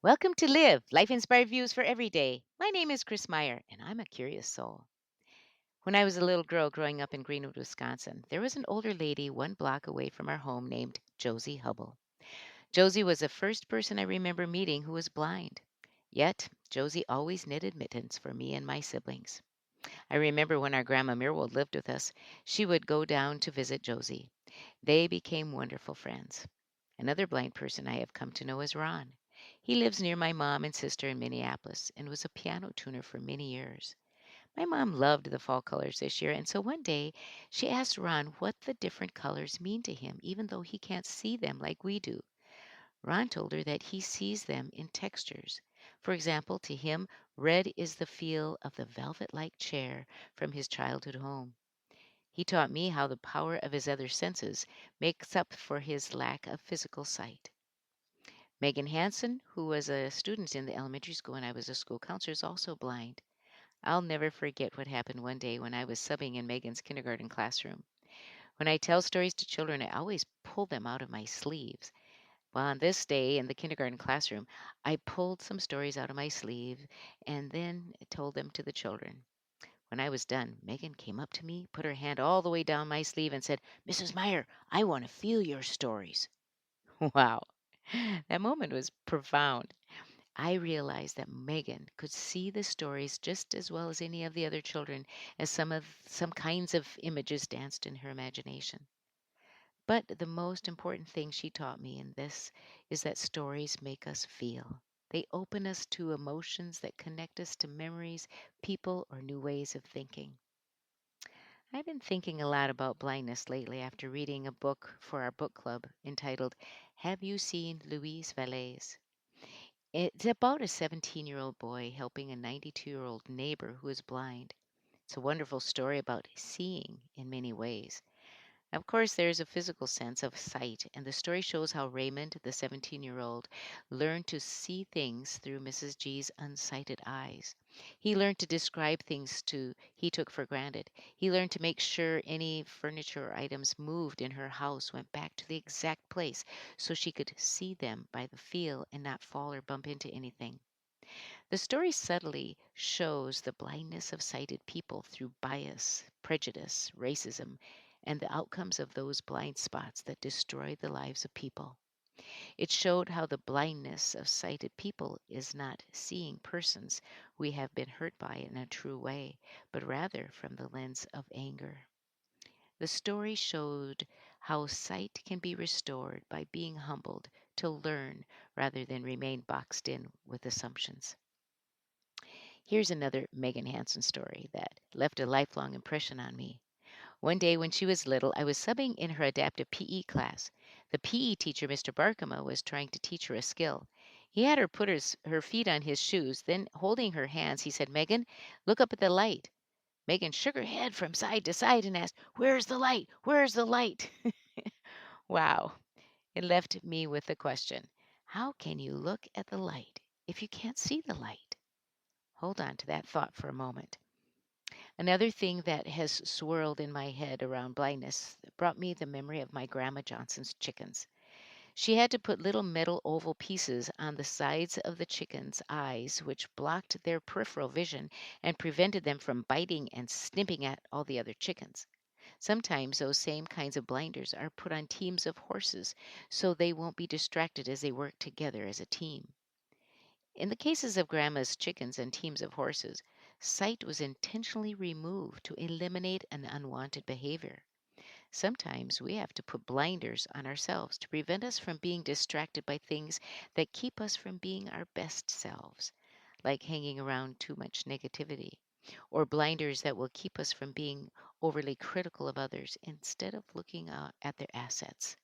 Welcome to Live, Life Inspired Views for Every Day. My name is Chris Meyer, and I'm a curious soul. When I was a little girl growing up in Greenwood, Wisconsin, there was an older lady 1 block away from our home named Josie Hubble. Josie was the first person I remember meeting who was blind. Yet, Josie always knitted mittens for me and my siblings. I remember when our grandma Mirwold lived with us, she would go down to visit Josie. They became wonderful friends. Another blind person I have come to know is Ron. He lives near my mom and sister in Minneapolis and was a piano tuner for many years. My mom loved the fall colors this year, and so one day she asked Ron what the different colors mean to him, even though he can't see them like we do. Ron told her that he sees them in textures. For example, to him, red is the feel of the velvet like chair from his childhood home. He taught me how the power of his other senses makes up for his lack of physical sight. Megan Hansen, who was a student in the elementary school when I was a school counselor, is also blind. I'll never forget what happened one day when I was subbing in Megan's kindergarten classroom. When I tell stories to children, I always pull them out of my sleeves. Well, on this day in the kindergarten classroom, I pulled some stories out of my sleeve and then told them to the children. When I was done, Megan came up to me, put her hand all the way down my sleeve, and said, "Mrs. Meyer, I want to feel your stories." Wow. That moment was profound. I realized that Megan could see the stories just as well as any of the other children as some kinds of images danced in her imagination. But the most important thing she taught me in this is that stories make us feel. They open us to emotions that connect us to memories, people, or new ways of thinking. I've been thinking a lot about blindness lately after reading a book for our book club entitled Have You Seen Luis Velez? It's about a 17-year-old boy helping a 92-year-old neighbor who is blind. It's a wonderful story about seeing in many ways. Of course, there's a physical sense of sight, and the story shows how Raymond, the 17-year-old, learned to see things through Mrs. G's unsighted eyes. He learned to describe things he took for granted. He learned to make sure any furniture or items moved in her house went back to the exact place so she could see them by the feel and not fall or bump into anything. The story subtly shows the blindness of sighted people through bias, prejudice, racism, and the outcomes of those blind spots that destroy the lives of people. It showed how the blindness of sighted people is not seeing persons we have been hurt by in a true way, but rather from the lens of anger. The story showed how sight can be restored by being humbled to learn rather than remain boxed in with assumptions. Here's another Megan Hansen story that left a lifelong impression on me. One day when she was little, I was subbing in her adaptive PE class. The PE teacher, Mr. Barkema, was trying to teach her a skill. He had her put her feet on his shoes, then holding her hands, he said, "Megan, look up at the light." Megan shook her head from side to side and asked, "Where's the light? Where's the light?" Wow. It left me with the question, how can you look at the light if you can't see the light? Hold on to that thought for a moment. Another thing that has swirled in my head around blindness brought me the memory of my grandma Johnson's chickens. She had to put little metal oval pieces on the sides of the chickens' eyes, which blocked their peripheral vision and prevented them from biting and snipping at all the other chickens. Sometimes those same kinds of blinders are put on teams of horses so they won't be distracted as they work together as a team. In the cases of grandma's chickens and teams of horses, sight was intentionally removed to eliminate an unwanted behavior. Sometimes we have to put blinders on ourselves to prevent us from being distracted by things that keep us from being our best selves, like hanging around too much negativity, or blinders that will keep us from being overly critical of others instead of looking at their assets.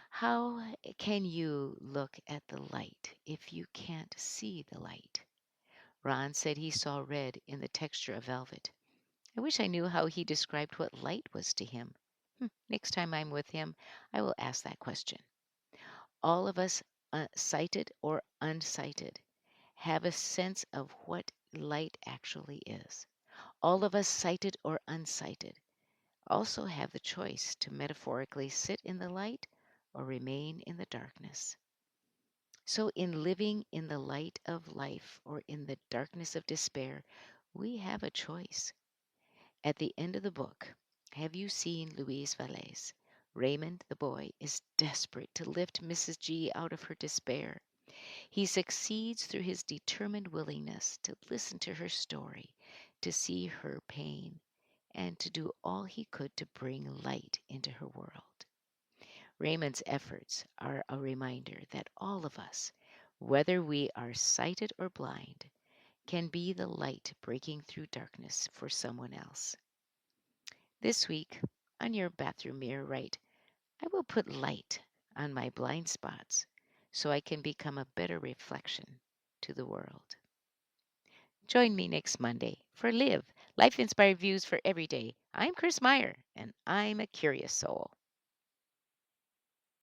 How can you look at the light if you can't see the light? Ron said he saw red in the texture of velvet. I wish I knew how he described what light was to him. Next time I'm with him, I will ask that question. All of us, sighted or unsighted, have a sense of what light actually is. All of us, sighted or unsighted, also have the choice to metaphorically sit in the light or remain in the darkness. So, in living in the light of life or in the darkness of despair, we have a choice. At the end of the book, Have You Seen Luis Velez? Raymond, the boy, is desperate to lift Mrs. G out of her despair. He succeeds through his determined willingness to listen to her story, to see her pain, and to do all he could to bring light into her world. Raymond's efforts are a reminder that all of us, whether we are sighted or blind, can be the light breaking through darkness for someone else. This week, on your bathroom mirror, write, I will put light on my blind spots so I can become a better reflection to the world. Join me next Monday for Live, Life Inspired Views for Every Day. I'm Chris Meyer, and I'm a curious soul.